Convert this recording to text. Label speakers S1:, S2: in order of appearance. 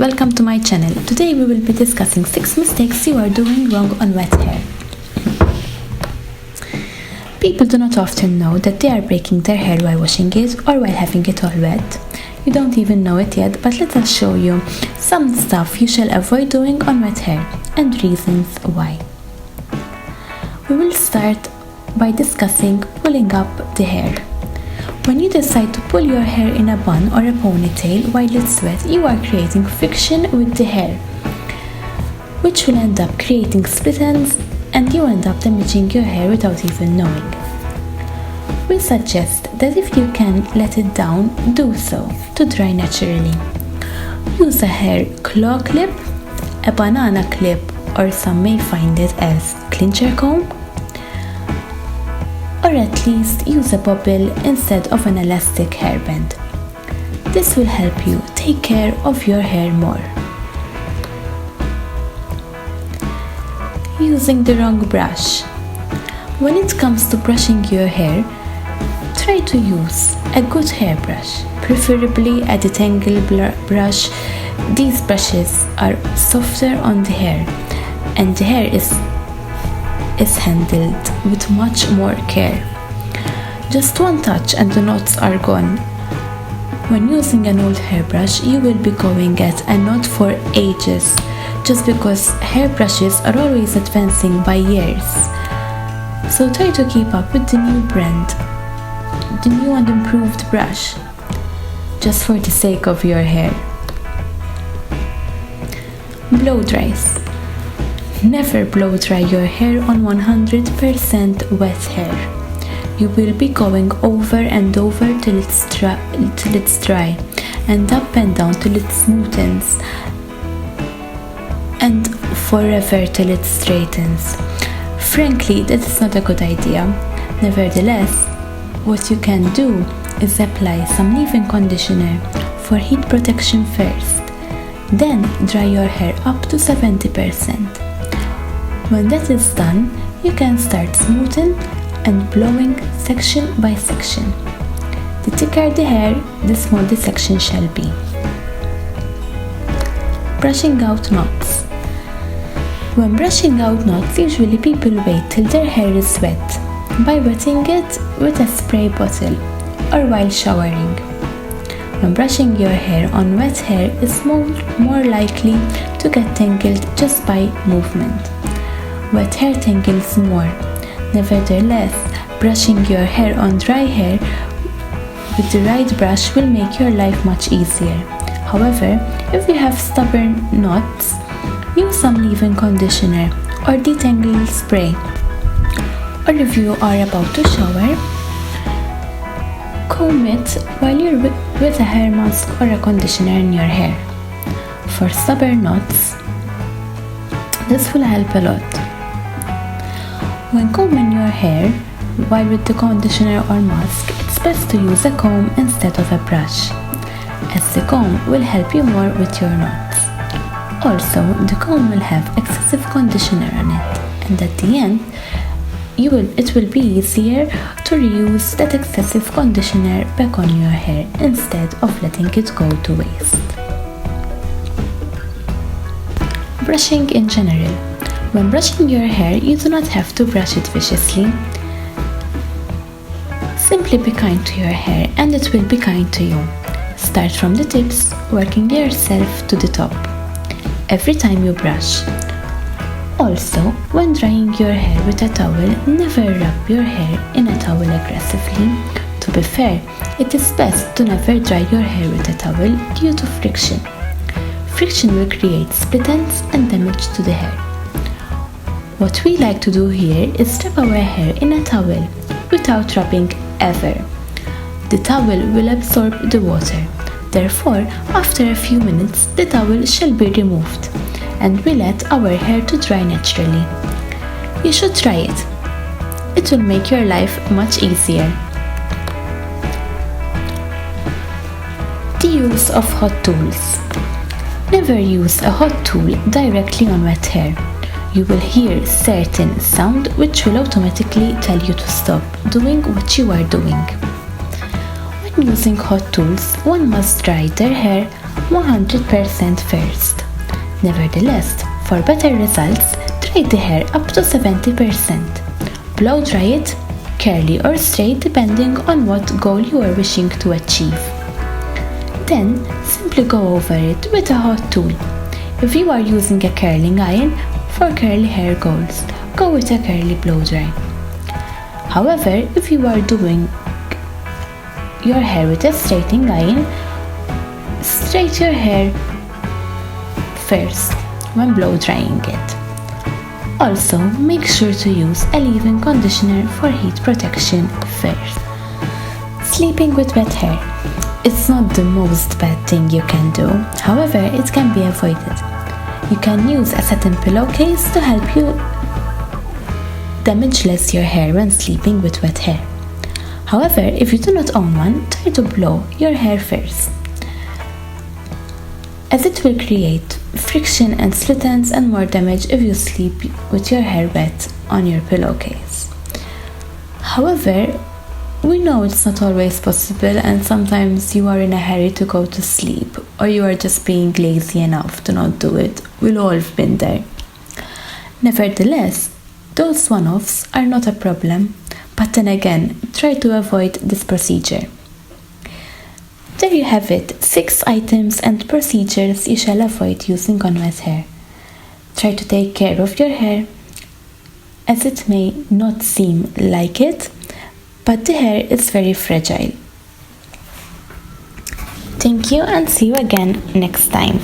S1: welcome to my channel. Today we will be discussing 6 mistakes you are doing wrong on wet hair. People do not often know that they are breaking their hair while washing it or while having it all wet. You don't even know it yet, but let us show you some stuff you shall avoid doing on wet hair and reasons why. We will start by discussing pulling up the hair. When you decide to pull your hair in a bun or a ponytail while it's wet, you are creating friction with the hair, which will end up creating split ends and you end up damaging your hair without even knowing. We suggest that if you can let it down, do so to dry naturally. Use a hair claw clip, a banana clip, or some may find it as Clincher Comb, or at least use a bobble instead of an elastic hairband. This will help you take care of your hair more. Using the wrong brush. When it comes to brushing your hair, try to use a good hairbrush, preferably a De-Tangle brush. These brushes are softer on the hair and the hair is handled with much more care. Just one touch and the knots are gone. When using an old hairbrush, you will be going at a knot for ages, just because hairbrushes are always advancing by years. So try to keep up with the new brand, the new and improved brush, just for the sake of your hair. Blow dries. Never blow dry your hair on 100% wet hair. You will be going over and over till it's dry, and up and down till it smoothens, and forever till it straightens. Frankly, that is not a good idea. Nevertheless, what you can do is apply some leave-in conditioner for heat protection first. Then dry your hair up to 70%. When that is done, you can start smoothing and blowing section by section. The thicker the hair, the smaller the section shall be. Brushing out knots. When brushing out knots, usually people wait till their hair is wet by wetting it with a spray bottle or while showering. When brushing your hair on wet hair is more likely to get tangled just by movement. Wet hair tangles more. Nevertheless, brushing your hair on dry hair with the right brush will make your life much easier. However, if you have stubborn knots, use some leave-in conditioner or De-Tangle spray. Or if you are about to shower, comb it while you're with a hair mask or a conditioner in your hair. For stubborn knots, this will help a lot. When combing your hair while with the conditioner or mask, it's best to use a comb instead of a brush, as the comb will help you more with your knots. Also, the comb will have excessive conditioner on it, and at the end, it will be easier to reuse that excessive conditioner back on your hair instead of letting it go to waste. Brushing in general. When brushing your hair, you do not have to brush it viciously. Simply be kind to your hair and it will be kind to you. Start from the tips, working yourself to the top every time you brush. Also, when drying your hair with a towel, never rub your hair in a towel aggressively. To be fair, it is best to never dry your hair with a towel due to friction. Friction will create split ends and damage to the hair. What we like to do here is wrap our hair in a towel without rubbing ever. The towel will absorb the water. Therefore, after a few minutes, the towel shall be removed and we let our hair to dry naturally. You should try it. It will make your life much easier. The use of hot tools. Never use a hot tool directly on wet hair. You will hear certain sound which will automatically tell you to stop doing what you are doing. When using hot tools, one must dry their hair 100% first. Nevertheless, for better results, dry the hair up to 70%. Blow dry it, curly or straight depending on what goal you are wishing to achieve. Then, simply go over it with a hot tool. If you are using a curling iron for curly hair goals, go with a curly blow dry. However, if you are doing your hair with a straightening iron, straighten your hair first when blow drying it. Also, make sure to use a leave-in conditioner for heat protection first. Sleeping with wet hair. It's not the most bad thing you can do, however, it can be avoided. You can use a satin pillowcase to help you damage less your hair when sleeping with wet hair. However, if you do not own one, try to blow your hair first, as it will create friction and split ends and more damage if you sleep with your hair wet on your pillowcase. However, we know it's not always possible, and sometimes you are in a hurry to go to sleep, or you are just being lazy enough to not do it. We've all been there. Nevertheless, those one-offs are not a problem, but then again, try to avoid this procedure. There you have it, 6 items and procedures you shall avoid using on wet hair. Try to take care of your hair, as it may not seem like it, but the hair is very fragile. Thank you and see you again next time.